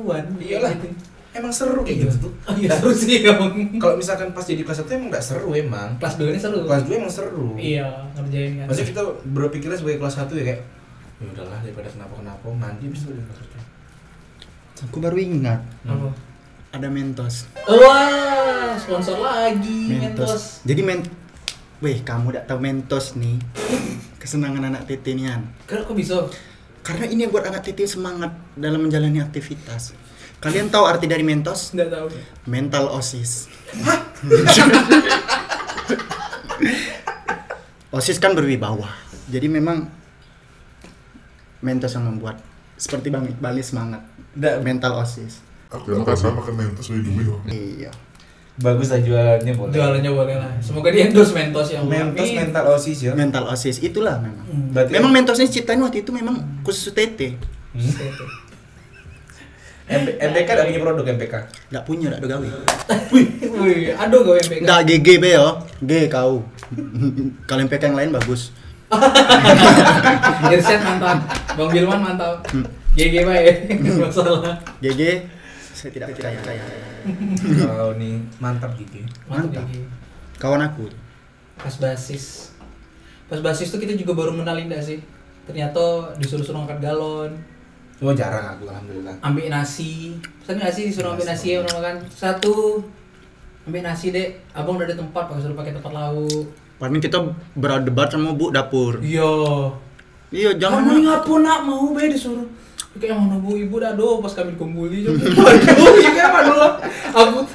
seruan. Iyalah. Gitu. Emang seru kayak gitu tuh. Oh iya seru sih emang. Kalau misalkan pas jadi kelas 1 emang nggak seru emang. Kelas 2 ini seru. Kelas 2 emang seru. Iya, ngerjain kan. Maksudnya kita berpikirnya sebagai kelas 1 ya kayak ya udahlah daripada kenapa-kenapa mandi bisa udah kelas 1. Aku baru ingat. Apa? Ada Mentos. Wah, sponsor lagi Mentos. Jadi weh, kamu udah tahu Mentos nih. Kesenangan anak TT nian. Kok bisa? Karena ini yang buat anak TT semangat dalam menjalani aktivitas. Kalian tahu arti dari Mentos? Enggak tahu. Mental OSIS. OSIS kan berwibawa. Jadi memang Mentos yang membuat seperti Bali semangat. Mental OSIS. Aku yang kasar makan Mentos dari dulu ya. Iya. Bagus lah jualannya boleh. Jualannya boleh lah. Semoga di endorse Mentos yang Mentos mental OSIS ya. Mental OSIS itulah memang. Berarti Memang Mentosnya ciptain waktu itu memang khusus TT. MPK ada punya produk MPK. Enggak punya, enggak ada gawe. Wih, aduh gawe MPK. Enggak GG be yo. G kau. Kalau MPK yang lain bagus. Irsyad mantap. Bang Bilman mantap. GG bae. Masalah. GG saya tidak percaya. Kalau nih mantap gitu. Mantap. Mantap. GG. Kawan aku tuh. Pas basis tuh kita juga baru mengenalin dah sih. Ternyata disuruh-suruh angkat galon, Oh jarang aku alhamdulillah. ambil nasi. Pesan nggak sih disuruh ambil nasi ya makan. Satu ambil nasi dek. Abang udah ada tempat, pakai suruh pakai tempat lauk. Paling kita berdebat sama Bu dapur. Iya. Iya, Jangan jangan ngapa nak mau be disuruh. Kayak mana bu ibu dah do pas kami dikumpuli. Waduh, ya kayak mana lah.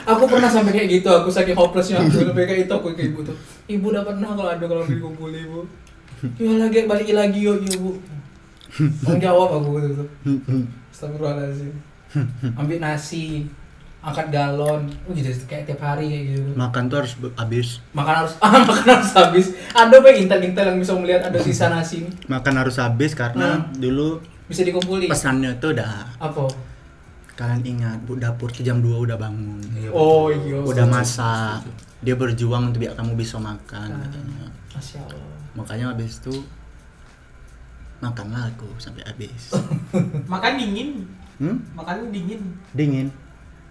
Aku pernah sampai kayak gitu. Aku saking hopelessnya aku sampai kayak itu aku kayak ibu tuh. Ibu udah pernah kalau dikumpuli bu. Ya lagi balik lagi yuk bu. Mau jawab aku gitu. Astagfirullahaladzim. Ambil nasi, angkat galon, gitu kayak tiap hari kayak gitu. makan tuh harus habis. Makan harus habis. Ada pengen intel yang bisa melihat ada sisa nasi nih. Makan harus habis karena dulu Bisa dikumpuli. pesannya tuh udah Apa? kalian ingat Bu dapur tuh jam 2 udah bangun. Oh iya. Udah masak. Dia berjuang untuk biar kamu bisa makan katanya. Masya Allah. Makanya habis itu makanlah aku sampai habis. Makan dingin. Makan dingin. Dingin.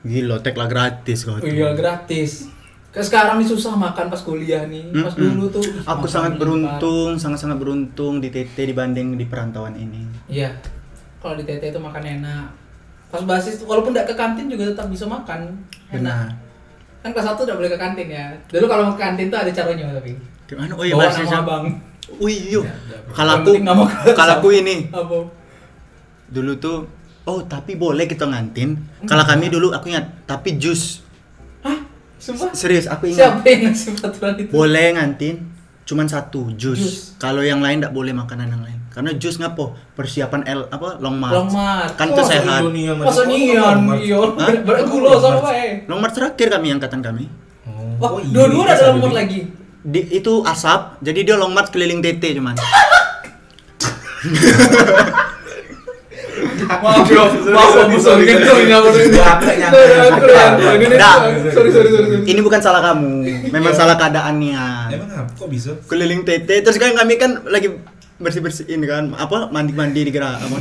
Gila, tekla gratis kau tuh. Iya gratis. Kayak sekarang nih susah makan pas kuliah nih. Pas dulu tuh. Aku makan sangat di beruntung, sangat-sangat beruntung di TT dibanding di perantauan ini. tempat. Iya. Kalau di TT itu makan enak. Pas basis tuh, walaupun nggak ke kantin juga tetap bisa makan. Enak. Benar. Kan kelas 1 udah boleh ke kantin ya. Dulu kalau mau ke kantin tuh ada caranya tapi. Gimana? Oh iya, Bawa bahasa nama siapa? abang. Wih, yuk. Yang Kalau penting nama aku ini Apa? dulu tuh, oh tapi boleh kita ngantin. Kalau kami dulu aku ingat, tapi jus. Hah? Sumpah? Serius, aku ingat. Siapa yang ngasih peraturan itu? Boleh ngantin, cuman satu Jus. jus. Kalau yang lain enggak boleh makanan yang lain. Karena jus ngapo? Persiapan long march. Long march. Kan tuh sehat. Masa nian? Iya. Bergula sama bae. Long march terakhir kami angkatan kami. Wah, dua-dua ada dalam mood lagi. Itu asap, jadi dia long march keliling TT cuman. Maaf sorry. Sorry. Ini bukan salah kamu, memang salah keadaannya. Emang apa kok bisa? Keliling TT, terus kan kami kan lagi bersih ini kan, apa mandi di gerak apa.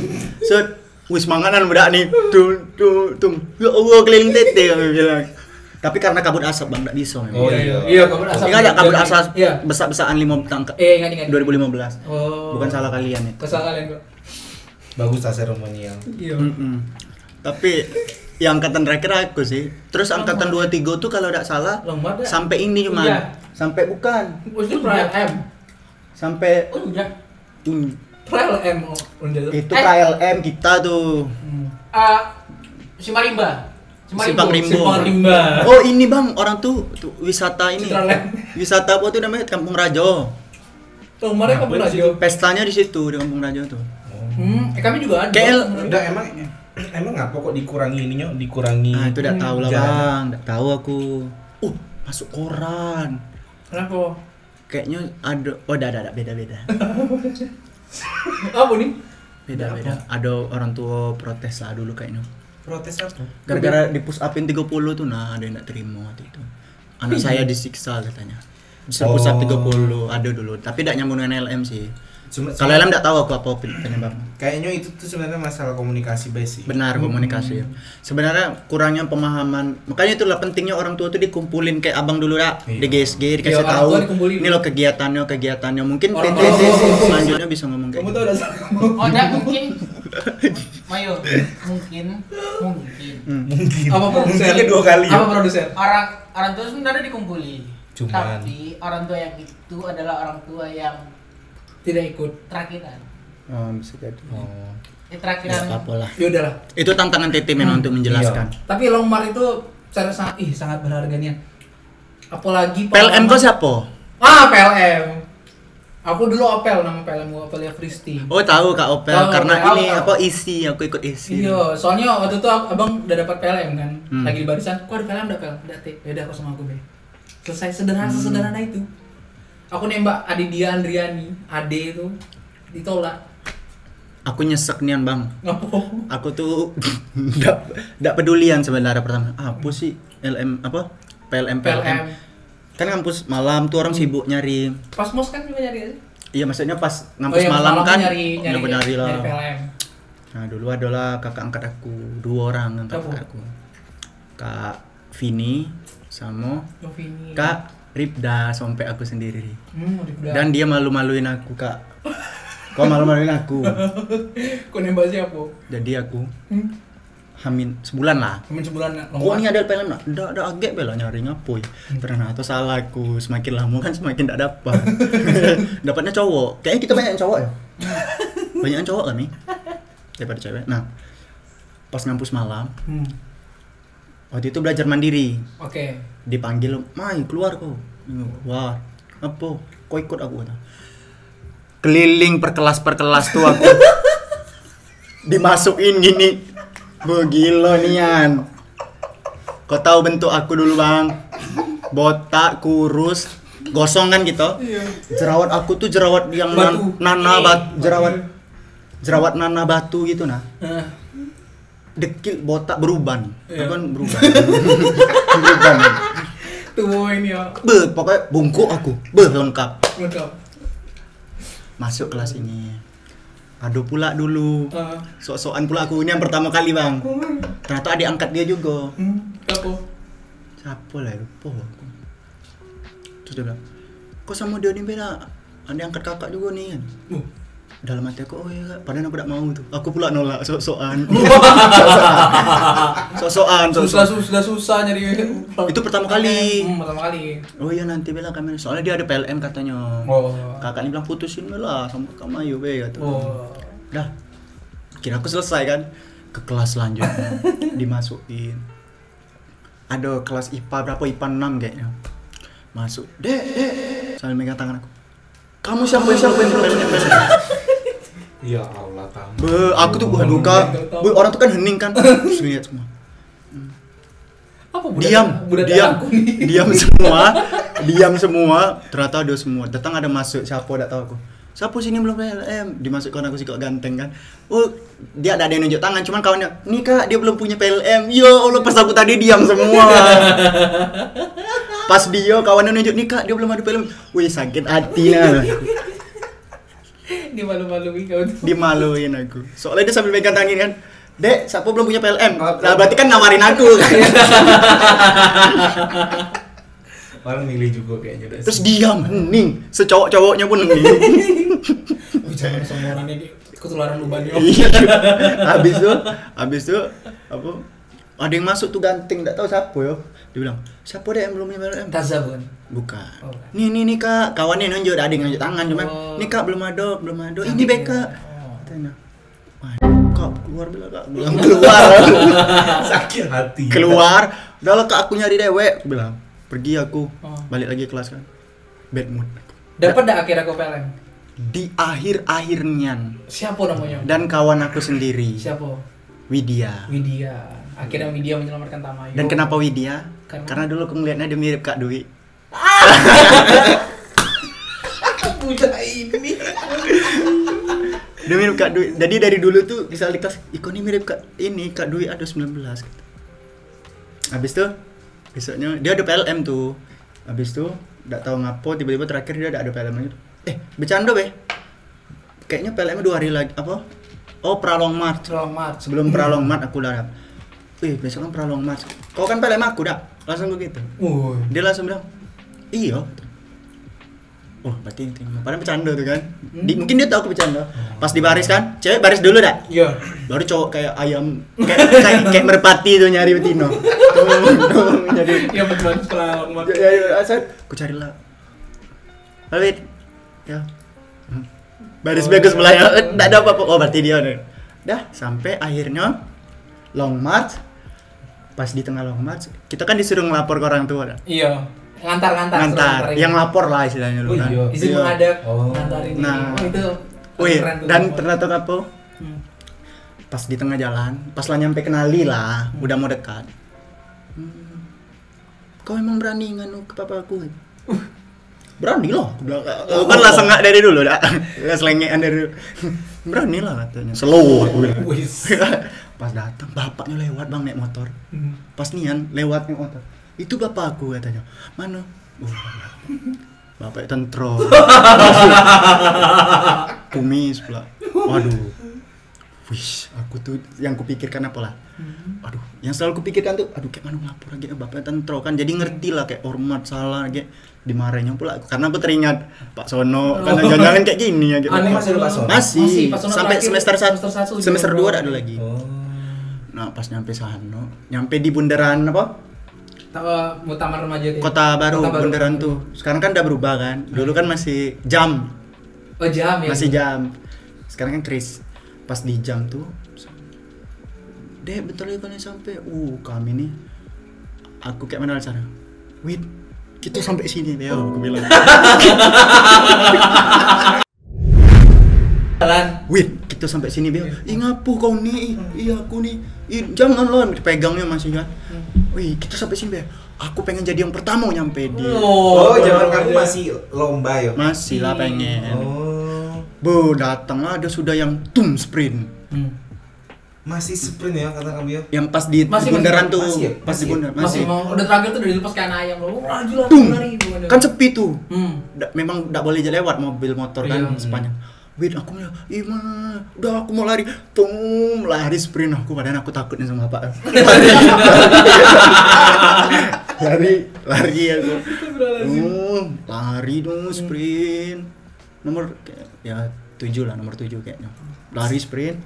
Wis manganan budak nih, tung. Ya Allah keliling TT kami bilang. Tapi karena kabut asap bang, nggak bisa memang. Oh iya. Iya, kabut asap. Ingat nggak kabut asap? Iya. Besar-besaan 5 tangkap. Ingat. 2015. Oh. Bukan salah kalian ya. Kesalahan kalian kok. Bagus lah seremonial. Iya. Tapi yang angkatan terakhir aku sih. Terus angkatan 23 tuh kalau tidak salah Long march ya? sampai ini cuman. Iya. Sampai bukan. Itu Trial M. Sampai Unjak. un- Trial M unjak. itu KLM kita tuh. Simarimba. Simpang Rimbo. Simpang Rimba. Oh ini bang, orang tuh wisata ini. Citraland. Wisata apa tuh namanya? Kampung Rajo. Long march kamu aja. Pestanya di situ di Kampung Rajo tuh. Kami juga ada. Udah emang ngapa kok dikurangi ininya? Dikurangi. Nah itu udah tahu lah jalan. bang, udah tahu aku. Masuk koran. Kenapa? Kayaknya ada, ada beda-beda. Apa nih? Beda-beda. Ada orang tua protes lah dulu kayaknya. Protes apa? Gara-gara di push upin 30 tuh ada yang gak terima waktu itu. Anak saya disiksa katanya. Disuruh push up 30 ada dulu, tapi gak nyambung dengan LM sih. Kalau LM enggak tahu aku apa penyebab. Kayaknya itu tuh sebenarnya masalah komunikasi basic. Benar, komunikasi. Sebenarnya kurangnya pemahaman. Makanya itulah pentingnya orang tua tuh dikumpulin kayak abang dulu dah Iya. di GSG dikasih Iya, orang tahu. tua dikumpulin. Ini loh kegiatannya. Mungkin Orang TT tua. selanjutnya bisa ngomong kayak Kamu gitu. tahu dasar kamu. Oh, enggak mungkin. Mayo, mungkin. Apa produser? Mungkinnya 2 kali ya. Apa produser? Orang tua sebenarnya dikumpulin. Cuman. Tapi orang tua yang itu adalah orang tua yang Tidak ikut. terakhiran. Oh, bisa jadi. Oh. Terakhiran. Ya, apa lah. Ya udahlah. Itu tantangan TT memang untuk menjelaskan. Tapi Longmar itu cara sangat berharga nih. Apalagi PLM kau siapa? PLM. Aku dulu Opel, nama PLM gua Opel ya Fristi. Oh, tahu Kak Opel Tahu, karena tahu, ini tahu. apa isi, aku ikut isi. Iya, soalnya waktu itu abang udah dapat PLM kan, Hmm. lagi di barisan. Kok ada PLM, ada PLM, ada T. Yaudah aku sama aku be. Selesai sederhana itu. Aku nembak adik dia Andriani, Ade itu ditolak. Aku nyesek nian bang. Ngapo? Aku tuh nggak pedulian sebenarnya pertama. Apa sih LM apa? PLM. Kan kampus malam tuh orang sibuk nyari. Pas mos kan juga nyari aja. Iya maksudnya pas ngampus iya, malam kan nyari lah. PLM. Nah dulu adalah kakak angkat aku, 2 orang kakak Siapa? angkat aku. Kak Vini sama Novini. Kak Ripda sampai aku sendiri. Udah. Dan dia malu-maluin aku kak. Kau malu-maluin aku. Kok nembak siapa? Jadi aku hamin sebulan lah. Hamin sebulan Oh ini ada PLM nak? Nggak agak bela nyari ngapoy. Ternyata salah aku. Semakin lama kan semakin tidak dapat. Dapatnya cowok. Kayaknya kita banyak yang cowok ya. Banyak yang cowok kami daripada cewek. Nah pas ngampus malam waktu itu belajar mandiri. Oke. Dipanggil, Mai keluar kau. Wah apa? Kau ikut aku kata. Keliling per kelas tuh aku. Dimasukin gini. Begila nian. Kau tahu bentuk aku dulu bang? Botak, kurus, gosong kan gitu. Iya. Jerawat aku tuh jerawat yang Batu. jerawat nanah batu gitu nah. Dekil botak beruban. Iya. Kan beruban. Beruban. Tuh ini ya. Pokoknya bungkuk aku. Lengkap. Lengkap. Masuk kelas ini. Aduh pula dulu. Sok-sokan pula aku ini yang pertama kali bang. Ternyata adik angkat dia juga. Apa? Siapa lah lupa aku. Terus dia bilang, kok sama dia nih beda? Adik angkat kakak juga nih kan. Dalam hati aku, oh iya kak, padahal aku tidak mau tuh. Aku pula nolak, sok-sokan. Sok-sokan. Sudah susah nyari. Itu pertama kali. Pertama kali. Oh iya nanti bela kami. Soalnya dia ada PLM katanya. Oh. Kakak ini bilang putusin lah sama kamu ayo be gitu. Oh. Dah. Kira aku selesai kan. Ke kelas selanjutnya dimasukin. Ada kelas IPA berapa? IPA 6 kayaknya. Masuk. Dek. Sambil megang tangan aku. Kamu siapa yang PLM? Ya Allah kamu. Aku tuh waduh kak. Orang tuh kan hening kan. Terus lihat semua. Apa Diam semua. Ternyata ada semua. Datang ada masuk. Siapa enggak tahu aku. Siapa sini belum PLM? Dimasukkan aku sih kok ganteng kan. Oh, dia ada yang nunjuk tangan cuman kawannya, "Nih Kak, dia belum punya PLM." Ya Allah, pas aku tadi diam semua. Pas dia kawannya nunjuk, "Nih Kak, dia belum ada PLM." Wih, sakit hati lah. Dimalu-maluin kau tuh. Dimaluin aku. Soalnya dia sambil megang tangan kan. "Dek, siapa belum punya PLM?" Nah, berarti kan nawarin aku kan. Orang milih juga kayaknya udah. Terus diam, hening. Secowok-cowoknya pun hening. Jangan semua orang ini ketularan lubannya. Iya. Habis itu apa? Ada yang masuk tuh ganteng, enggak tahu siapa ya. Dia bilang, "Siapa deh yang belum punya PLM?" Taza bukan? Bukan. Oh, Nih Kak, kawannya nunjuk, ada yang nunjuk tangan cuman, Oh. "Nih Kak, belum ada." "Ini be Kak." Katanya. Wah, Kak, keluar bila Kak. Bilang keluar. Sakit hati. Keluar. Udah lah Kak, aku nyari dewek. Aku bilang, pergi aku. Oh. Balik lagi kelas kan. Bad mood. Dapat dak akhir aku PLM? Di akhir-akhirnya. Siapa namanya? Dan kawan aku sendiri. Siapa? Widya. Akhirnya Widya menyelamatkan Tamayo. Dan kenapa Widya? Karena- Karena dulu aku ngeliatnya dia mirip Kak Dwi. Puja ini. Dia mirip Kak Dwi. Jadi dari dulu tuh bisa di kelas, "Iko nih mirip Kak Dwi ada 19." Gitu. Habis tuh besoknya dia ada PLM tuh. Habis tuh enggak tahu ngapo tiba-tiba terakhir dia ada PLM lagi. Bercanda be. kayaknya PLM 2 hari lagi apa? Oh, Pralong March. Long March. Sebelum Pralong March aku udah besok kan Pralong March. Kau kan PLM aku dah. Langsung begitu. Dia langsung bilang, "Iya." Oh, berarti ini. Padahal bercanda tuh kan. Mungkin dia tahu aku bercanda. Pas di baris kan, cewek baris dulu dah. Iya. Baru cowok kayak ayam kayak merpati tuh nyari betino. Tuh, jadi Iya betul setelah Long March. ya asal aku carilah. Balik. Ya. Baris bagus sebelah ya. Enggak ada apa-apa. Oh, berarti dia udah. Dah, sampai akhirnya Long March. Pas di tengah Long March, kita kan disuruh ngelapor ke orang tua dah. Iya. Ngantar. Yang lapor lah istilahnya dulu Oh, kan. iya. Izin Iya. menghadap. Oh. Ngantarin ini. Nah. Oh, itu. Wih, keren tuh, dan Long March. ternyata apa? Hmm. Pas di tengah jalan, pas lah nyampe kenali lah, udah mau dekat. Kau emang berani nganu ke papa aku? Berani lah, aku bilang. Aku kan langsung nggak dari dulu, dah. Selengean dari dulu. Berani lah katanya. Slow aku bilang. Wis. Pas datang, bapaknya lewat bang naik motor. Hmm. Pas Nian lewat naik motor. Itu bapak aku katanya. Mana? Bapak tentro. Kumis pula. Waduh. Wih, aku tuh yang kupikirkan apalah. Aduh, yang selalu kupikirkan tuh, aduh kayak mana ngelapor lagi bapak tentro kan. Jadi ngerti lah kayak hormat salah kayak dimarahinnya pula. Karena aku teringat Pak Sono, karena jangan kayak gini ya gitu. Aneh, Masih ada Pak Sono? Masih, Pas Sono sampai terakhir, semester 1, semester 1 semester 2 juga. ada lagi. Oh. Nah, pas nyampe sana, nyampe di bundaran apa? Muktamar Remaja itu. Kota Baru, Kota Baru. bundaran tuh. Sekarang kan udah berubah kan. Dulu kan masih jam, Oh jam ya. masih jam. Sekarang kan kris. Pas di jam tuh, Dek, bentar lagi kalian sampai. Kami nih, aku kayak mana cara? Wait, kita sampai sini deh, aku bilang. Jalan. Wait, kita sampai sini Bel. Ngapu kau nih? Iya aku nih. Jangan lah, pegangnya masih kan. Wih, kita sampai sini Bel. Aku pengen jadi yang pertama nyampe di. Oh, zaman kamu masih lomba ya? Masih lah pengen. Oh. Bu, datang ada sudah yang sprint. Masih sprint ya kata kamu ya? Yang pas di Masih, bundaran masih, tuh, masih ya? pas di Masih ya? bundaran Masih mau udah terakhir tuh udah dilepas kayak ayam loh. Laju lah Tung, lari gimana. kan sepi tuh. Memang enggak boleh lewat mobil motor kan Iya. sepanjang. Wait, aku bilang, udah aku mau lari. Lari sprint aku, padahal aku takutnya sama bapak. lari aku. Lari dong sprint. Nomor ya 7 lah, nomor 7 kayaknya. Lari sprint.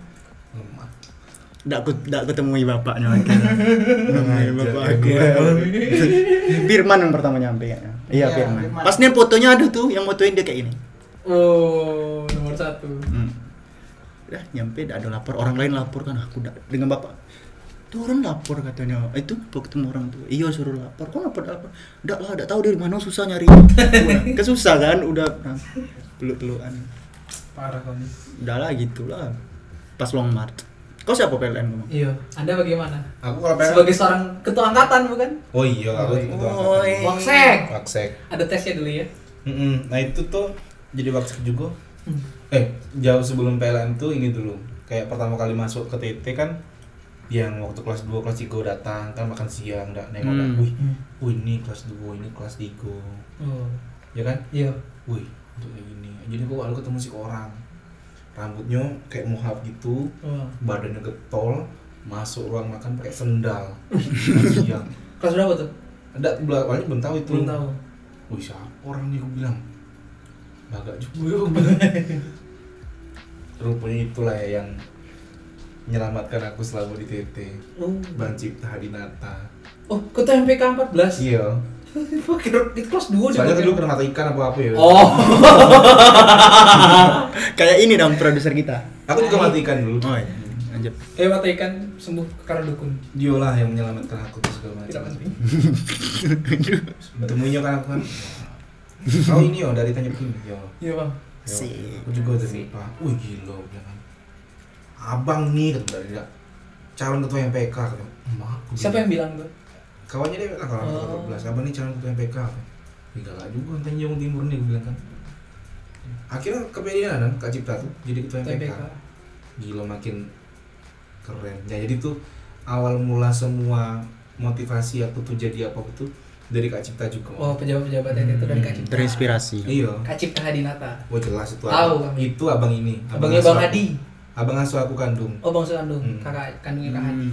Nggak ketemui bapaknya akhirnya. Nemui bapak aku. Firman yang pertama nyampe kayaknya. Iya, Firman. Firman. Pas nih fotonya ada tuh, yang fotoin dia kayak ini. Oh, nomor 1. Udah nyampe, udah ada lapor, orang lain lapor kan, aku dengan bapak. Tuh orang lapor katanya. Itu ketemu orang tuh. Iya suruh lapor. Kok lapor? Enggak lah, enggak tahu dari mana, susah nyari. Kesusah kan, udah peluk-pelukan. Parah kamu. Udah lah gitulah. Pas Long March. Kau siapa PLN kamu? Iya, Anda bagaimana? Aku kalau pengen. Sebagai seorang ketua angkatan bukan? Oh iya, aku ketua Oh, angkatan. Waksek. Waksek. Ada tesnya dulu ya. Nah itu tuh jadi waksek juga. Jauh sebelum PLN tuh ini dulu. Kayak pertama kali masuk ke TT kan, yang waktu kelas 2, kelas 3 datang kan makan siang, nengok, wih ini kelas 2, ini kelas 3. Oh. Ya kan? Iya. Wih, untuk kayak gini. Jadi gua lalu ketemu si orang. Rambutnya kayak mohawk gitu, Oh. badannya getol, masuk ruang makan pakai sendal. Makan siang. Kelas berapa tuh? Ada awalnya belum tahu itu. Belum tahu. Wih, siapa orang nih, gua bilang. Bagak juga. Rupanya itulah ya yang menyelamatkan aku selama di TT. Oh. Bang Cipta Hadinata. Oh, ketua MPK 14. Iya. Kira itu kelas 2 Soalnya dulu kena mata ikan apa ya. Oh. Kayak ini dong produser kita. Aku juga mati ikan dulu. Oh iya, lanjut. Mata ikan sembuh karena dukun. Dia lah yang menyelamatkan aku tuh segala Tidak macam. penting. Ketemunya kan aku kan. Oh ini yo dari Tanjung Pinang yo. Iya, Bang. Si. Aku juga dari Pak. Wih gila bilang kan. Abang nih kata dari dia. Calon ketua MPK kata. Siapa yang bilang tuh? Kawannya dia bilang kalau Oh. 14. Abang nih calon ketua MPK. Enggak lah juga Tanjung Timur nih gue bilang kan. Akhirnya kepedean kan Kak Cipta tuh jadi ketua MPK. Gila makin keren. Ya, jadi tuh awal mula semua motivasi aku tuh jadi apa tuh dari Kak Cipta juga. Oh, pejabat-pejabat itu dari Kak Cipta. Terinspirasi. Iya. Kak Cipta Hadinata. Oh jelas itu. Tahu kami. Itu abang ini. Abangnya asuh Bang aku. Hadi. Abang asuh aku kandung. Oh, Bang Sukandung, Hmm. kakak kandungnya Kak Hadi.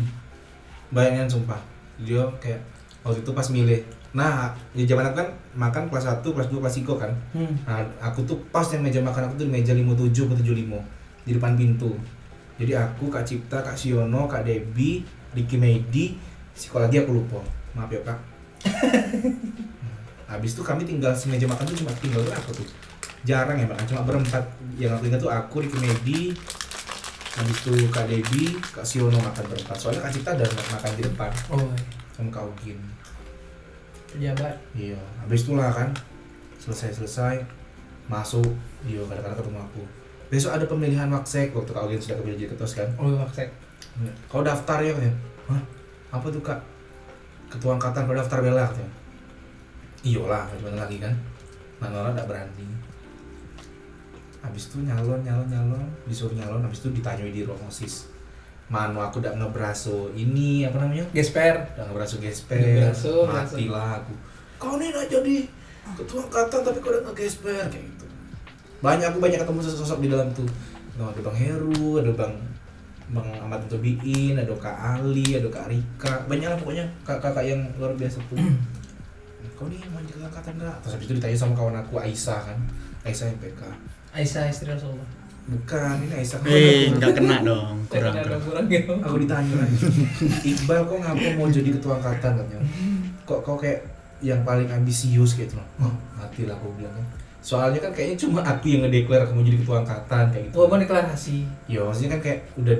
Bayangin sumpah. Dia kayak waktu itu pas milih. Nah, di zaman aku kan makan kelas 1, kelas 2, kelas 3 kan. Nah, aku tuh pas yang meja makan aku tuh di meja 57 atau 75 di depan pintu. Jadi aku, Kak Cipta, Kak Siono, Kak Debbie, Ricky Meidi, sekolah lagi aku lupa. Maaf ya, Kak. Habis itu kami tinggal semeja makan tuh cuma tinggal berapa tuh? Jarang ya makan, cuma berempat. Yang aku ingat tuh aku, Ricky Meidi, habis itu Kak Debbie, Kak Siono makan berempat. Soalnya Kak Cipta ada makan di depan Oh, sama Kak Ogin. pejabat. Iya, habis itulah kan selesai masuk, iya kadang-kadang ketemu aku. Besok ada pemilihan waksek waktu Kak Ogin sudah kepilih jadi ketua kan. Oh, waksek. Kau daftar ya katanya. Hah? Apa tuh Kak? Ketua angkatan kau daftar bela katanya. Iyalah, gimana lagi kan? Nggak enggak berani. Habis itu nyalon, disuruh nyalon, habis itu ditanyoi di ruang OSIS. Manu aku udah ngeberaso ini apa namanya? Gesper. Udah ngeberaso gesper. Ngeberaso, Matilah aku. Kau nih nak jadi ketua angkatan tapi kau udah ngegesper kayak gitu. Aku banyak ketemu sosok di dalam tuh. Nah, ada Bang Heru, ada Bang Ahmad Tobiin, ada Kak Ali, ada Kak Rika. Banyak lah pokoknya kakak-kakak yang luar biasa tuh. Kau nih mau jadi ketua angkatan enggak? Terus habis itu ditanya sama kawan aku Aisyah kan. Aisyah MPK. Aisyah istri Rasulullah. Bukan, ini Aisyah. Enggak kena dong. Kurang. Kurang gitu. Aku ditanya kan, Iqbal kok ngapa mau jadi ketua angkatan katanya? Kok kau kayak yang paling ambisius gitu loh. Oh, mati lah aku bilang kan. Soalnya kan kayaknya cuma aku yang ngedeklar aku mau jadi ketua angkatan kayak gitu. Oh, mau deklarasi. Ya maksudnya kan kayak udah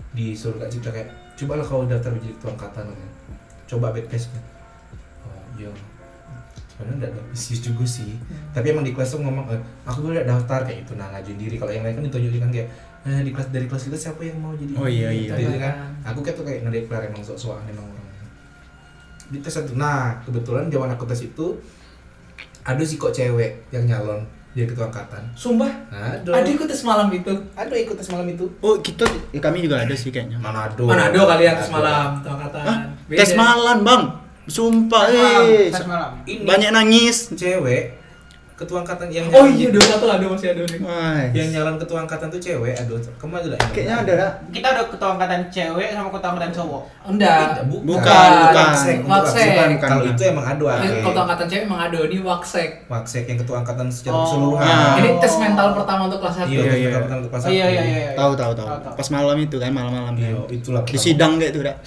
disuruh Kak Cipta kayak cobalah kau daftar jadi ketua angkatan katanya. Coba backpass kan. Oh, iya. Sebenarnya enggak ada ambisius juga sih. Tapi emang di kelas tuh ngomong aku udah daftar kayak gitu. Nah, ngajuin diri. Kalau yang lain kan ditunjukin kan kayak di kelas dari kelas kita siapa yang mau jadi. Oh, iya. Jadi kan aku kayak tuh kayak ngedeklar emang sok-sokan emang orang. Di tes satu. Nah, kebetulan zaman aku tes itu ada si kok cewek yang nyalon jadi ketua angkatan. Sumpah. Ada. Ada ikut tes malam itu. Ada ikut tes malam itu. Oh, kami juga ada sih kayaknya. Manado. Manado kalian tes malam, ketua angkatan. Beda. Tes malam, Bang. Sumpah, Tes malam. Ini banyak nangis. cewek ketua angkatan yang Oh iya, 21 ada masih ada nih. Wah. yang nyalon ketua angkatan tuh cewek. Aduh, kemana lah? Kayaknya ada dah. Kita udah ketua angkatan cewek sama ketua angkatan cowok. Enggak. Bukan. Waksek. Kalau itu emang ada. Ketua angkatan cewek emang ada, ini waksek. Waksek yang ketua angkatan secara Oh. keseluruhan. Ah. Ini tes mental pertama untuk kelas 1. Iya, Iya, ketua iya. angkatan untuk kelas Oh, iya satu. iya iya. Tahu. Tahu. Pas malam itu kan, malam-malam. Iya, kan. itulah. Di sidang kayak itu dah.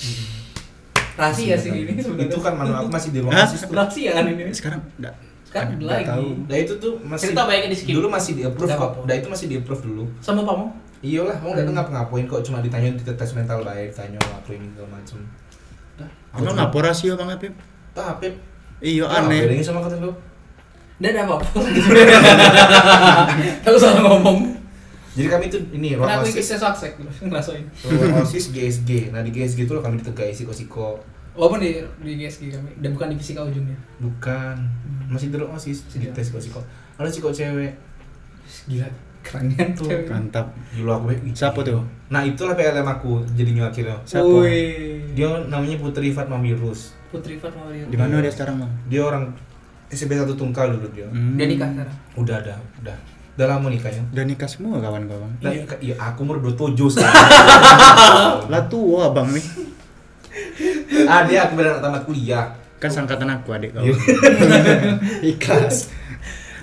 Rahasia sih ini sebenarnya. Itu kan mana aku masih di ruang Hah? OSIS tuh. rahasia kan ini. Sekarang enggak. Kan Nggak lagi. tahu. Nah itu tuh masih Cerita baiknya di skip. dulu masih di approve Nggak kok. apa-apa. Nah itu masih di approve dulu. Sama kamu? Iyalah, mau nggak ngapa-ngapain kok cuma ditanya di tes mental baik, tanya apa ini segala macem. Emang ngapa rasio banget, Pip? Tapi Iya aneh. Bedanya sama kata lu. Nggak ada apa-apa. Tahu salah ngomong. Jadi kami tuh ini ruang Karena aku ikut OSIS, tes waksek ngerasain. ruang OSIS GSG. Nah di GSG itu loh kami ditegai siko-siko. Walaupun di GSG kami, dan bukan di fisika ujungnya. Bukan, masih di ruang OSIS, di Iya. tes siko-siko. Ada siko cewek. Gila, kerennya tuh. Mantap. Dulu aku Siapa tuh? Nah itulah PLM aku jadinya akhirnya. Siapa? Wih. Dia namanya Putri Fatma Mirus. Putri Fatma Di mana dia sekarang, Bang? Dia orang SMP 1 Tungkal dulu dia. Dia nikah sekarang. Udah. Udah lama nikahnya. Udah nikah semua kawan-kawan. Nah, iya aku umur 27 sekarang. Lah tua Abang nih. Dia aku benar tamat kuliah. Kan sangkatan aku adik kau. Iya. Ikhlas.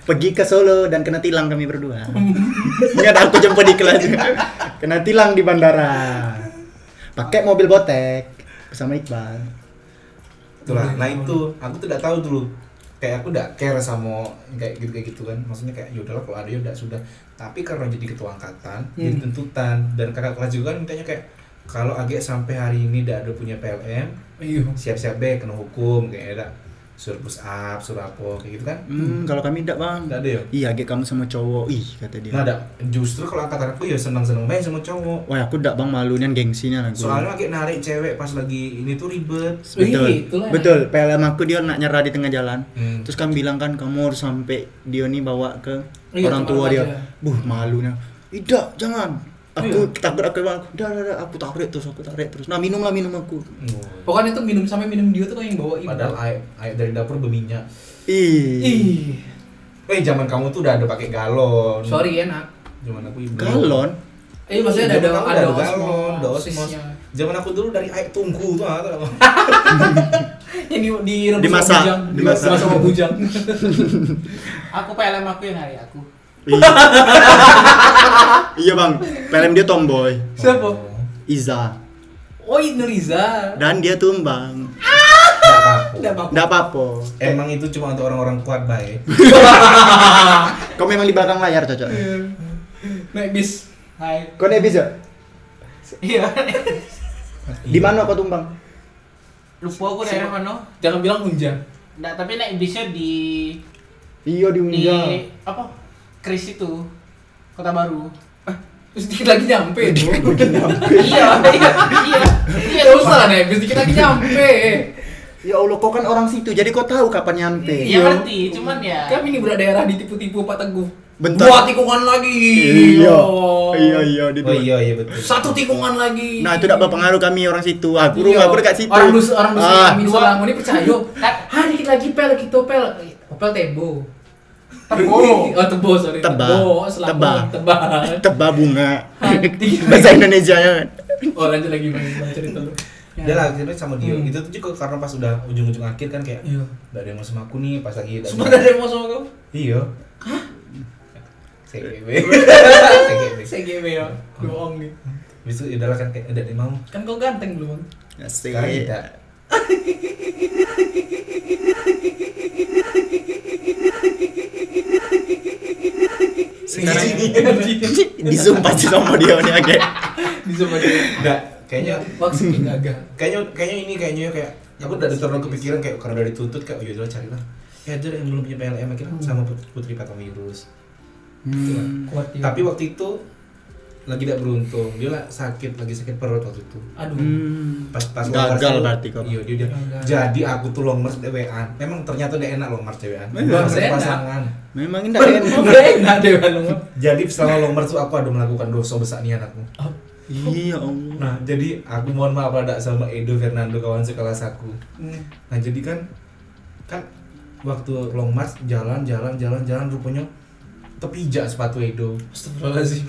Pergi ke Solo dan kena tilang kami berdua. Ingat aku jemput di kelas. Kena tilang di bandara. Pakai mobil botek bersama Iqbal. Itulah. Nah itu aku tuh udah tahu dulu. Kayak aku udah care sama kayak gitu kan. Maksudnya kayak yaudahlah kalau ada ya udah sudah. Tapi karena jadi ketua angkatan, jadi tuntutan dan kakak kelas juga kan mintanya kayak kalau Age sampai hari ini tidak ada punya PLM, Iya. siap-siap deh kena hukum kayak ada suruh push up, suruh apa kayak gitu kan. Kalau kami enggak, Bang. Nggak ada ya? Iya, Gek kamu sama cowok. Ih, kata dia. Nah, justru kalau angkatan aku ya senang-senang main sama cowok. Wah, aku enggak, Bang, malunya gengsinya aku. Soalnya Age narik cewek pas lagi ini tuh ribet. Betul. Itulah. Betul. PLM aku dia nak nyerah di tengah jalan. Hmm. Terus kami bilang kan kamu harus sampai dia nih bawa ke Iya, orang tua teman dia. aja. Malunya. Tidak, jangan. Aku takut aku bang, udah aku tarik terus. Nah minum aku. Pokoknya itu minum sampai minum dia tuh kayak yang bawa ibu. Padahal air dari dapur berminyak. Ih. Zaman kamu tuh udah ada pakai galon. Sorry enak. Zaman aku ibu. Galon. Maksudnya ada Zaman kamu ada galon, osmos, ada osmos. Zaman aku dulu dari air tungku tuh atau apa? Yang direbus Dimasak. sama bujang. Aku PLM aku yang hari aku. Iya bang, film dia tomboy. Siapa? Iza. Oh, Nuriza. Dan dia tumbang. Enggak apa-apa. Nggak apa-apa. Emang itu cuma untuk orang-orang kuat baik. Kau memang di belakang layar cocok. Naik bis. Hai. Kau naik bisa? Iya. Di mana kau tumbang? Lupa aku daerah mana? Jangan bilang Unja. Enggak, tapi naik bisnya di Iya di Unja. apa? Kris itu. Kota Baru. Terus dikit lagi nyampe dong. Iya. Iya, usah naik bis dikit lagi nyampe. Ya Allah, kau kan orang situ, jadi kau tahu kapan nyampe. Iya ngerti, cuman ya. Kami ini budak daerah ditipu-tipu Pak Teguh. Bentar. Dua tikungan lagi. Iya. Oh. Iya di Oh iya betul. Satu tikungan lagi. Nah itu tidak berpengaruh kami orang situ. Aku Iya. rumah aku dekat situ. Orang dusun kami di Dua. Selangor ini percaya. Ha dikit lagi pel gitu pel. Opel Tebo. Tebo. Oh Tebo sorry. Teba. Selangor. Teba. Teba bunga. Hati. Bahasa Indonesia ya. Oh lanjut lagi bang cerita lu. Dia lah akhirnya sama dia. Itu tuh juga karena pas udah ujung-ujung akhir kan kayak Iya. udah ada yang mau sama aku nih pas lagi Semua ada yang mau sama kamu? Iya. CGB. CGB ya. Bohong nih. Bisa udahlah kan kayak udah dia mau. Kan kau ganteng belum? Asik. Sekarang tidak. Sekarang di zoom pasti sama dia nih agak. Bisa banget. Enggak, kayaknya maksudnya gagal. kayaknya kayak aku udah terlalu kepikiran kayak karena udah dituntut kayak oh ya udah carilah. Ya aja yang belum punya PLM akhirnya sama Putri Patamirus. Kuat ya. Tapi waktu itu lagi tidak beruntung, dia lah lagi sakit perut waktu itu. Aduh. Pas Gagal long march tuh, berarti kau. Iya dia. Gagal. Jadi aku tuh long march dewean. Memang ternyata dia enak long march dewean. Memang Sama enak. pasangan. Memang enggak enak. Udah enak deh kan. Jadi selama long march tuh aku ada melakukan dosa besar nih anakku. Iya Allah. Nah jadi aku mohon maaf ada sama Edo Fernando kawan sekelas aku. Nah jadi kan waktu long march jalan rupanya terpijak sepatu Edo. Astagfirullahaladzim.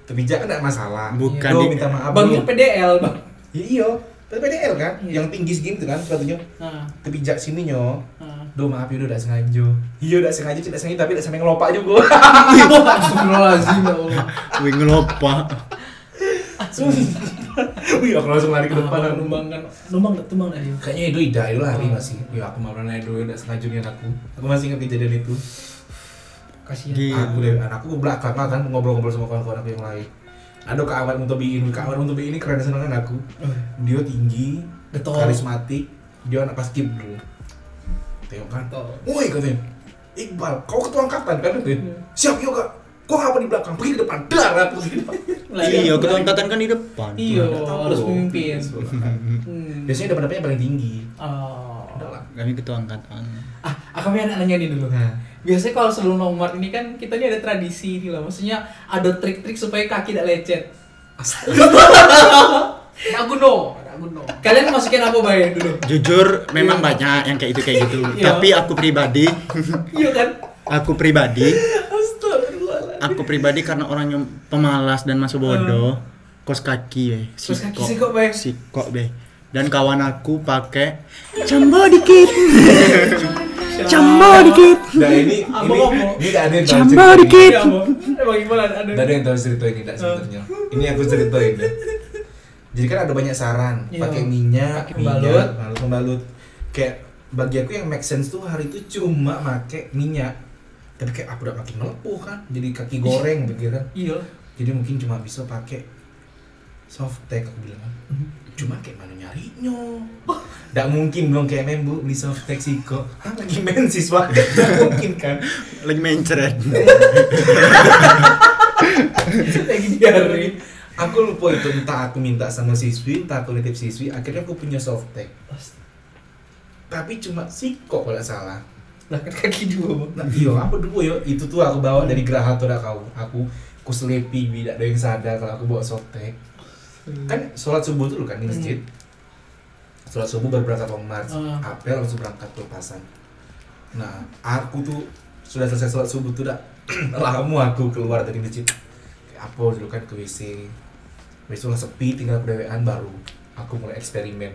Terpijak kan enggak masalah. Bukan Edo di- minta maaf. Bangnya dulu. PDL bang. Ya, iya. PDL kan, Iya. yang tinggi segini tuh kan sepatunya. Nah. Terpijak sini nyo. Nah. Duh maaf Edo udah sengaja. Iya udah sengaja tidak sengaja tapi udah sampai ngelopak juga. Astagfirullahaladzim ya Allah. Wih ngelopa. Wih aku langsung lari ke depan. Numbang tumbang dari. Kayaknya Edo Edo lari masih. Ya aku maafin Edo udah sengaja nih anakku. Aku masih ingat kejadian itu. Kasihan. Gila. Aku deh anakku belakang kan ngobrol-ngobrol sama kawan-kawan aku yang lain. Ada Kak Awad Muntobi ini keren seneng kan aku. Dia tinggi, Betul. karismatik, dia anak paskib dulu. Tengok kan. Woi katanya, Iqbal, kau ketua angkatan kan katanya. Siap yuk kak. Kok apa di belakang? Pergi ke depan. Dar aku pergi ke depan. Iya, ketua angkatan kan di depan. Iya, Nggak tahu harus loh. memimpin. Biasanya depan-depannya paling tinggi. Oh. Udah lah. Kami ketua angkatan. Aku pengen nanya nih dulu. Nah. Biasanya kalau sebelum long march ini kan kita ini ada tradisi nih lah. Maksudnya ada trik-trik supaya kaki tidak lecet. Daguno. Kalian masukin apa bayar dulu? Jujur memang banyak yang kayak gitu. Iya. Tapi aku pribadi, Iya kan? aku pribadi Astagfirullahaladzim. karena orangnya pemalas dan masuk bodoh, kos kaki Kos kaki sikok, Bay. sikok be. Dan kawan aku pakai cambo dikit. Cambo dikit. Nah ini Abang. gak ada yang tahu Cambo cerita ini. dikit. Iya, Bang. Emang gimana ada? Gak ada yang tahu cerita ini enggak sebenarnya. Ini aku ceritain ya. Jadi kan ada banyak saran, Iya. pakai minyak, Pakai pembalut. pembalut. Kayak bagi aku yang make sense tuh hari itu cuma pakai minyak. Tapi kayak aku udah makin melepuh kan, jadi kaki goreng pikiran. Iya. Jadi mungkin cuma bisa pakai soft tech aku bilang kan. Cuma kayak mana nyarinya? Nggak mungkin belum kayak membu beli soft tech sih kok. Lagi main siswa, nggak mungkin kan? Lagi mencret. Lagi diare. Aku lupa itu entah aku minta sama siswi, entah aku nitip siswi. Akhirnya aku punya soft tech. Tapi cuma siko kalau nggak salah. Lah kan kaki dua, Bang. Nah iya apa dulu yo itu tuh aku bawa dari Geraha tuh kau aku Aku selepi, tidak ada yang sadar kalau aku bawa softtek. Kan sholat subuh dulu kan di masjid. Sholat subuh baru berangkat long march. Apel langsung berangkat pelepasan. Nah, aku tuh sudah selesai sholat subuh tuh dah lama aku keluar dari masjid. Kayak apa dulu kan ke WC. Besok lah sepi, tinggal kedewean baru aku mulai eksperimen.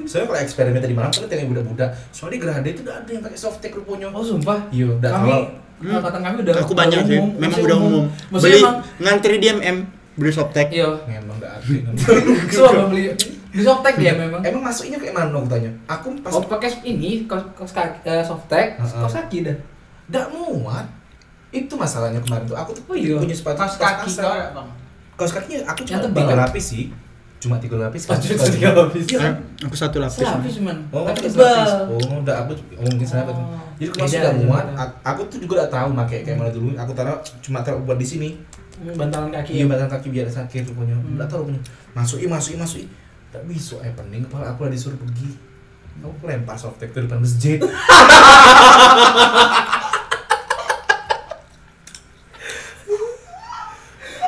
Soalnya kalau eksperimen tadi malam kan tengah budak-budak. Soalnya di Gerhade itu udah ada yang pakai softtek rupanya. Oh sumpah? Iya, udah Kami, kalau angkatan kami udah Aku banyak sih, umum. memang Maksudnya udah umum. Maksudnya Beli emang, ngantri di MM, beli softtek. iya. memang udah ada. Coba beli di softtek ya memang. Emang masuknya kayak mana aku tanya? Aku pas Oh pakai ini kaos kaki softtek, kaos kaki dah. nggak muat. Itu masalahnya kemarin tuh. Aku tuh Oh iya. punya sepatu Kaos kaki kasar. kau ada bang. Kaos kakinya aku cuma Yang tebal. 3 lapis sih. Cuma 3 lapis kan. Cuma 3 lapis. Iya kan? Aku 1 lapis. Selapis cuman. Oh, Tapi lapis. tebal. Oh, udah aku mungkin salah. Oh. Jadi kalau Beda, sudah muat, beda. aku tuh juga udah tahu pakai kayak mana dulu. Aku taruh cuma taruh buat di sini. Bantalan kaki. Iya, batang kaki biar sakit rupanya. Enggak tahu rupanya. Masuki. Tak bisa pening kepala aku udah disuruh pergi. Aku lempar softtek ke depan masjid.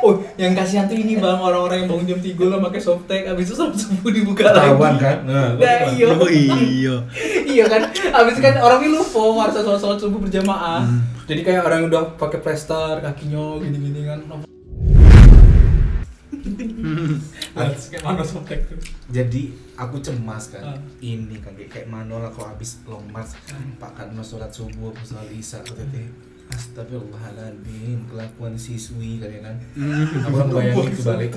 Oh, yang kasihan tuh ini bang, orang-orang yang bangun jam 3 lah pakai softtek, abis itu sholat subuh dibuka Ketahuan lagi. kan? Nah, Nah, iya. Oh iya. Iya kan, abis itu kan orang ini lupa harus sholat subuh berjamaah. Jadi kayak orang yang udah pakai plester kakinya gini-gini kan. Harus kayak mana softtek tuh? Jadi aku cemas kan. Ah. Ini kan kayak mana lah kalau habis long march Pak Karno sholat subuh, aku sholat isya, aku tete. Astagfirullahaladzim, kelakuan siswi kalian kan. Aku kan bayangin kebalik.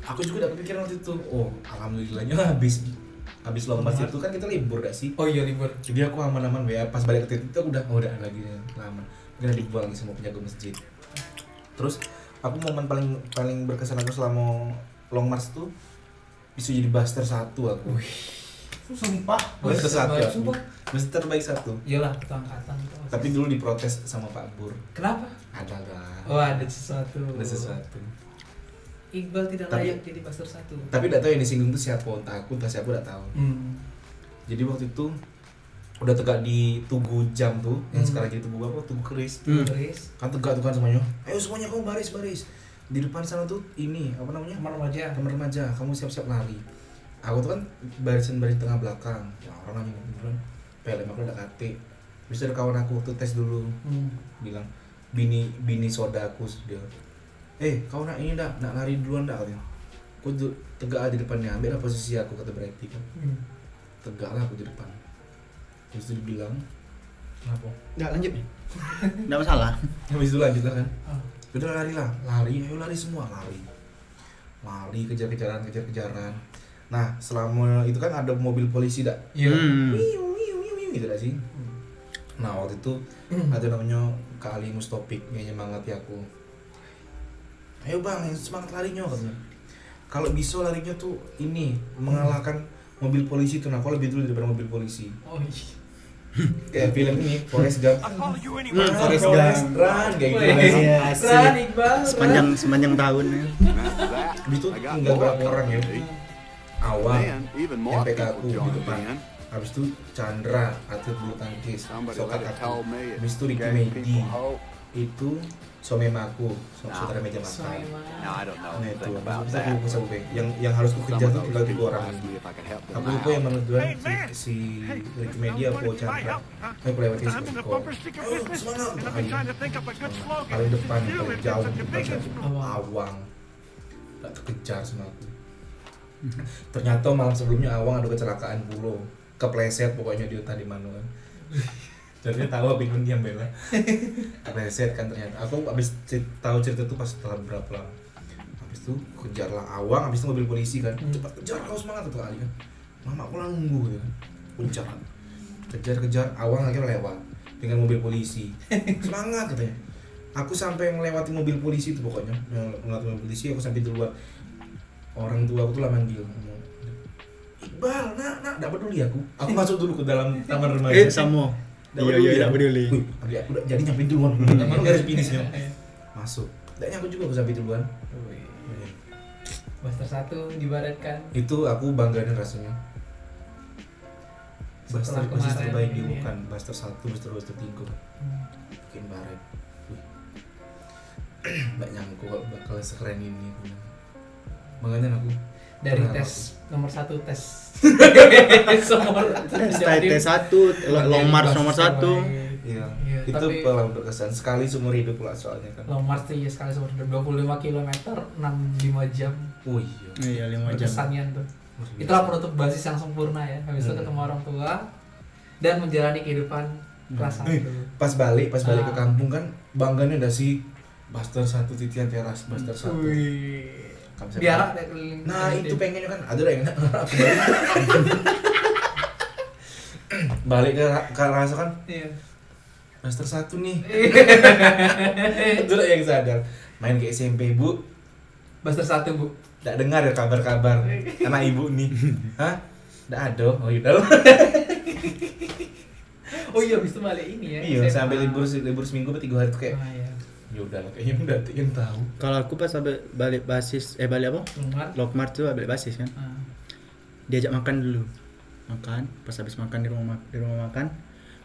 Aku juga udah kepikiran waktu itu. Oh, alhamdulillahnya habis long march itu kan kita libur gak sih? Oh iya libur. Jadi aku aman-aman ya. Pas balik ke titik itu udah lagi lama. Udah dibuang sama penjaga masjid. Terus aku momen paling berkesan aku selama long march tuh bisa jadi buster 1 aku. Sumpah. Buster 1 aku. Sumpah. Buster terbaik 1. Iyalah, kita angkatan itu. Tapi dulu diprotes sama Pak Bur. Kenapa? Ada lah. Oh ada sesuatu. Ada sesuatu. Iqbal tidak Tapi- layak jadi pastor 1. Tapi tidak tahu yang disinggung tuh siapa, entah aku entah siapa, tidak tahu. Jadi waktu itu udah tegak di Tugu Jam tuh, yang sekarang jadi Tugu apa? Tugu Keris. Chris, Kan tegak tuh kan semuanya. Ayo semuanya kamu baris. Di depan sana tuh ini apa namanya? kamar remaja. Kamar remaja, kamu siap-siap lari. Aku tuh kan barisan tengah belakang. Ya orang nanya bilang, PLM aku udah KT. Bisa ada kawan aku waktu tes dulu bilang bini soda aku dia. Kau nak ini dah, nak lari duluan dah katanya. Aku tegak di depannya, ambil lah posisi aku kata berarti kan. Tegak lah aku di depan. Terus dia bilang, kenapa? Enggak lanjut nih. Enggak masalah. Habis itu lanjut lah kan. Udah lari, ayo lari semua, lari kejar-kejaran. Nah selama itu kan ada mobil polisi dak, Iya. wiu gitu dak sih. Nah waktu itu ada namanya Kak Ali Mustopik yang nyemangati aku. Ayo bang, semangat larinya katanya. Kalau bisa larinya tuh ini mengalahkan mobil polisi tuh. Nah aku lebih dulu daripada mobil polisi. Oh iya. Kayak film ini Forrest Gump. Forrest Gump, run kayak gitu. Iya, asik. Ran Iqbal. Sepanjang tahun ya. Habis itu tinggal berapa orang ya? Awal yang PK aku di depan. Habis itu Chandra, atlet bulu tangkis, Sokat aku. Habis itu Ricky Medi, itu Somemaku, saudara meja makan. Nah itu, habis itu aku yang harus ku kejar tuh tinggal 3 orang lagi. Aku lupa yang mana duluan si Ricky Medi atau Chandra. Aku lewati si Koko. Ayo semangat, paling depan, paling jauh depan Awang. Tak terkejar sama aku. Ternyata malam sebelumnya Awang ada kecelakaan pulau, kepleset pokoknya dia tadi mana kan. Jadi dia tahu aku diam bela. Kepleset kan ternyata. Aku habis tahu cerita itu pas setelah berapa lama. Habis itu kejarlah Awang, habis itu mobil polisi kan. Cepat kejar, kau semangat tuh kali kan. Mama aku nunggu gitu kan. Puncak. Kejar Awang akhirnya lewat dengan mobil polisi. Semangat katanya. Aku sampai ngelewati mobil polisi itu pokoknya. Melewati mobil polisi aku sampai duluan. Orang tua aku tuh lah manggil, Iqbal, nak, enggak peduli aku. Aku masuk dulu ke dalam taman remaja. Sama. Nggak Iya, enggak peduli. Wih, aku udah jadi nyampe duluan. Taman garis finishnya. Masuk. Enggak nyampe juga aku sampai duluan. Buster 1 dibaratkan. Itu aku banggain rasanya. Buster Setelah Buster kemarin terbaik di ini ya. bukan Buster 1, Buster 2, Buster 3. Bikin baret. Wih. nggak nyangka bakal sekeren ini. Makanya aku Dari pernah tes nomor 1 tes semua tes 1 long march nomor 1. Iya, Iya, itu tapi- paling berkesan sekali seumur hidup lah soalnya kan. long march tuh ya sekali seumur hidup 25 km 5 jam Oh iya. Iya 5 jam. berkesannya tuh. Luar biasa. Itulah penutup basis yang sempurna ya. Habis itu ketemu orang tua dan menjalani kehidupan kelas 1. Pas balik ke Ah. kampung kan bangganya udah si Buster 1 titian teras Buster 1. Wih. Kan bisa Biara bilang, deh keliling. nah itu pengennya kan ada yang aku balik ke rasa kan Iya. Buster 1 nih. Itu lah yang sadar main ke SMP bu, Buster 1, Bu. nggak dengar ya kabar-kabar anak ibu nih, hah? Nggak ada, oh yaudah. Oh iya, habis itu balik ini ya. Iya, SMA. sampai libur seminggu atau 3 hari tuh kayak Ah, iya. ya udah lah kayaknya udah yang tahu. Kalau aku pas balik basis balik apa? Lumar. Long march tuh balik basis kan. Ah. Diajak makan dulu. Makan, pas habis makan di rumah makan,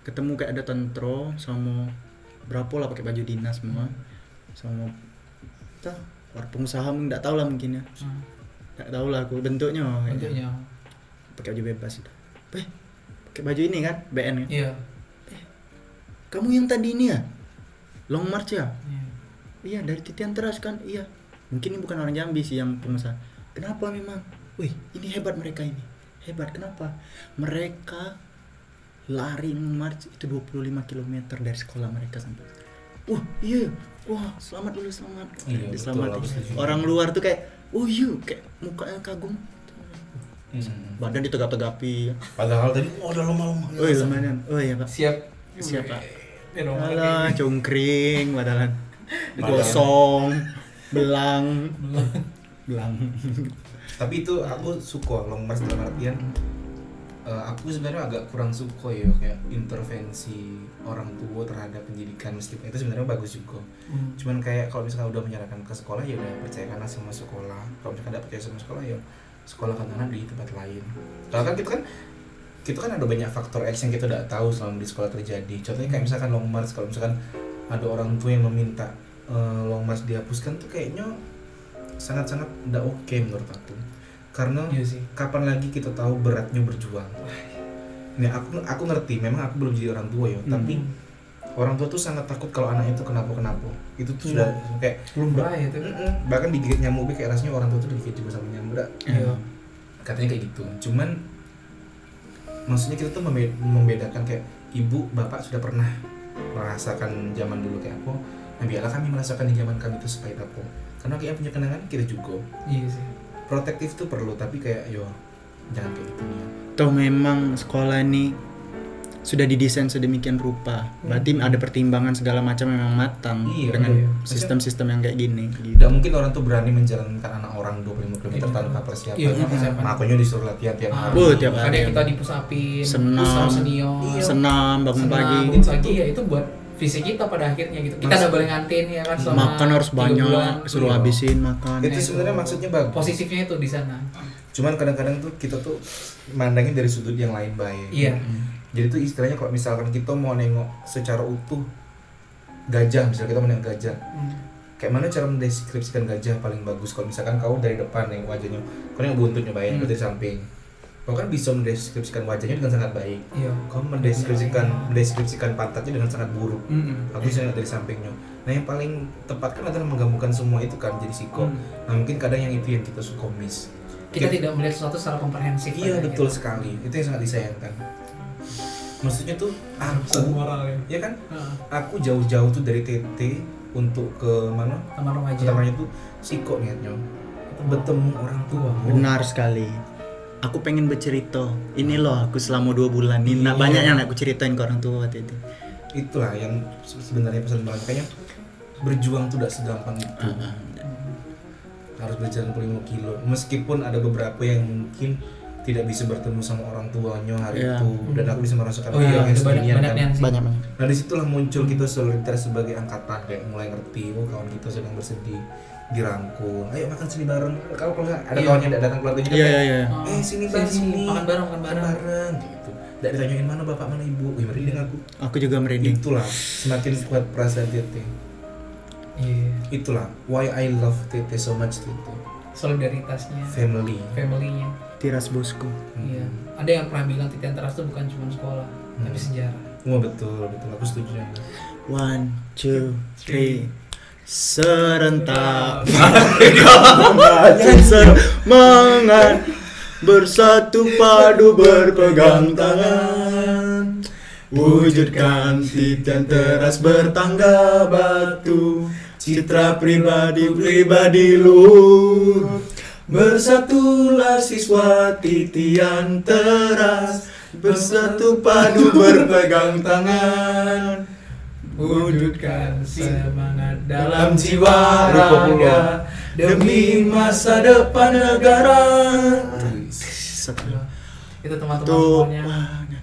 ketemu kayak ada tentro sama berapa lah pakai baju dinas semua. Sama entah orang pengusaha mungkin enggak tahu lah mungkin ya. Ah. Enggak tahu lah aku bentuknya. kayaknya. Bentuknya. Pakai baju bebas itu. Pakai baju ini kan, BN kan. Iya. Kamu yang tadi ini ya? Long march ya? Iya. Iya, dari titian teras kan? Iya. Mungkin ini bukan orang Jambi sih yang pengusaha. Kenapa memang? Wih, ini hebat mereka ini. Hebat, kenapa? Mereka lari march itu 25 km dari sekolah mereka sampai. Wah, iya. Wah, selamat dulu, selamat. Iya, betul, Diselamat. aku setuju. Orang luar tuh kayak, oh iya, kayak mukanya kagum. Badan ditegap-tegapi. Padahal tadi udah lama-lama. Oh iya, lumayan. Oh iya, Pak. Siap. Siap, Pak. Ya dong. Alah, cungkring, badalan. Gosong, belang. Tapi itu aku suka long march dalam artian aku sebenarnya agak kurang suka ya kayak intervensi orang tua terhadap pendidikan, meskipun itu sebenarnya bagus juga. Cuman kayak kalau misalkan udah menyerahkan ke sekolah ya udah percayakanlah sama sekolah. Kalau misalkan tidak percaya sama sekolah ya sekolah anak di tempat lain. Kalau kan kita kan ada banyak faktor X yang kita tidak tahu selama di sekolah terjadi. Contohnya kayak misalkan long march, kalau misalkan ada orang tua yang meminta long march dihapuskan tuh kayaknya sangat-sangat tidak oke menurut aku. Karena Iya sih. kapan lagi kita tahu beratnya berjuang. Nih aku ngerti, memang aku belum jadi orang tua ya, tapi orang tua tuh sangat takut kalau anak itu kenapa. Itu tuh sudah kayak Belum bahaya itu. bahkan digigit nyamuk kayak rasanya orang tua tuh digigit juga sama nyamuk. Iya. Katanya kayak gitu. Cuman maksudnya kita tuh membedakan kayak ibu bapak sudah pernah merasakan zaman dulu kayak apa, nah biarlah kami merasakan di zaman kami itu seperti apa, karena kayak punya kenangan kita juga. Iya sih. Protektif tuh perlu, tapi kayak yo jangan kayak gitu nih ya. Toh memang sekolah ini sudah didesain sedemikian rupa. Berarti ada pertimbangan segala macam memang matang Iya, dengan iya. sistem-sistem yang kayak gini. Tidak mungkin orang tuh berani menjalankan anak orang 25 km tanpa persiapan. Iya, tanpa persiapan. Makanya disuruh latihan tiap hari. Oh, tiap hari. Makanya kita dipusapin. Senam. Pusat senior. Iya. Senam, bangun Senam, pagi. bangun pagi ya itu buat fisik kita pada akhirnya gitu. Kita udah boleh ngantin ya kan selama Makan harus 3 banyak, bulan. suruh Iya. habisin makan. Itu sebenarnya maksudnya bagus. Positifnya itu di sana. Cuman kadang-kadang tuh kita tuh mandangin dari sudut yang lain baik. Iya. Jadi tuh istilahnya kalau misalkan kita mau nengok secara utuh gajah, misalnya kita mau nengok gajah, kayak mana cara mendeskripsikan gajah paling bagus? Kalau misalkan kau dari depan nengok wajahnya, kau yang buntut nyobain, kau dari samping, kau kan bisa mendeskripsikan wajahnya dengan sangat baik. Iya. Kau mendeskripsikan pantatnya dengan sangat buruk. Aku bisa lihat dari sampingnya. Nah yang paling tepat kan adalah menggabungkan semua itu kan jadi siko. Nah mungkin kadang yang itu yang kita suka miss. Kita tidak melihat sesuatu secara komprehensif. Iya pada betul gitu. sekali. Itu yang sangat disayangkan. Maksudnya tuh Pesan moral ya. ya kan? Heeh. Aku jauh-jauh tuh dari TT untuk ke mana? Taman remaja. Utamanya tuh siko niatnya. Bertemu orang tua. Benar sekali. Aku pengen bercerita. Ini loh aku selama 2 bulan ini. Nah, banyak yang aku ceritain ke orang tua waktu itu. Itulah yang sebenarnya pesan moral. Kayaknya berjuang tuh tidak segampang itu. Harus berjalan 25 kilo. Meskipun ada beberapa yang mungkin tidak bisa bertemu sama orang tuanya hari Iya. itu, dan aku bisa merasakan Oh iya, yang ada sendirian banyak kan. yang sih. Banyak. Nah disitulah muncul kita solidaritas sebagai angkatan, kayak mulai ngerti, oh kawan kita sedang bersedih, dirangkul, ayo makan sini bareng. Kalau ada Iya. kawan yang tidak datang keluarganya, Iya, iya, iya. sini bang, sini makan bareng, makan bareng. gitu. Tidak ditanyain mana bapak mana ibu, merinding aku. Aku juga merinding. Itulah semakin kuat perasaan Tete. Iya. Itulah why I love Tete so much itu. Solidaritasnya, family-nya. Tiras bosku. Iya. Ada yang pernah bilang titian teras itu bukan cuma sekolah, tapi sejarah. Oh betul, aku setuju dengan itu. 1, 2, 3 serentak semangat bersatu padu berpegang tangan wujudkan titian teras bertangga batu citra pribadi luhur bersatulah siswa titian teras bersatu padu berpegang tangan wujudkan semangat dalam jiwa raga demi masa depan negara. Itu teman-teman semuanya.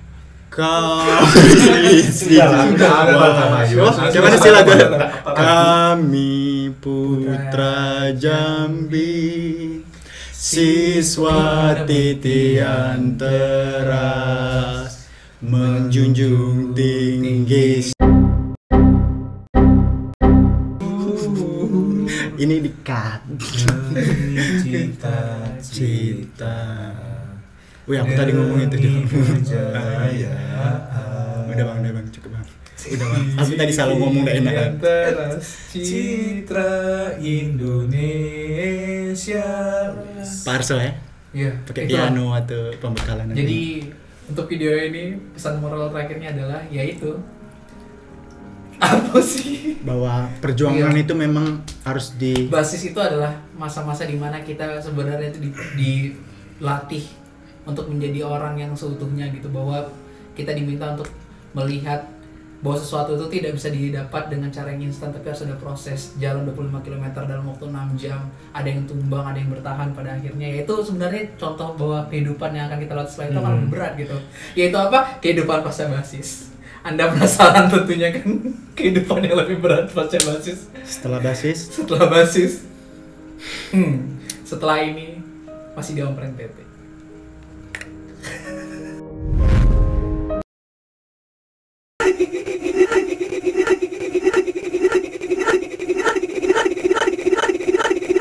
Gimana sih lagu? Kami putra Jambi, siswa titian teras, menjunjung tinggi. Ini di-cut. Cita-cita. Wih, aku tadi ngomong itu juga. Udah bang, cukup bang. Udah bang. Aku tadi salah ngomong udah enak. Citra Indonesia. Parcel ya? Iya. Pakai itulah. piano atau pembekalan. Jadi untuk video ini pesan moral terakhirnya adalah yaitu apa sih? Bahwa perjuangan itu memang harus di Basis itu adalah masa-masa dimana kita sebenarnya itu dilatih untuk menjadi orang yang seutuhnya gitu, bahwa kita diminta untuk melihat bahwa sesuatu itu tidak bisa didapat dengan cara yang instan, tapi harus ada proses. Jalan 25 km dalam waktu 6 jam, ada yang tumbang, ada yang bertahan pada akhirnya. Yaitu sebenarnya contoh bahwa kehidupan yang akan kita lalui setelah itu akan lebih berat gitu. Yaitu apa? Kehidupan pasca basis. Anda penasaran tentunya kan kehidupan yang lebih berat pasca basis. setelah basis. Setelah basis. Setelah ini masih di Ompren Tete.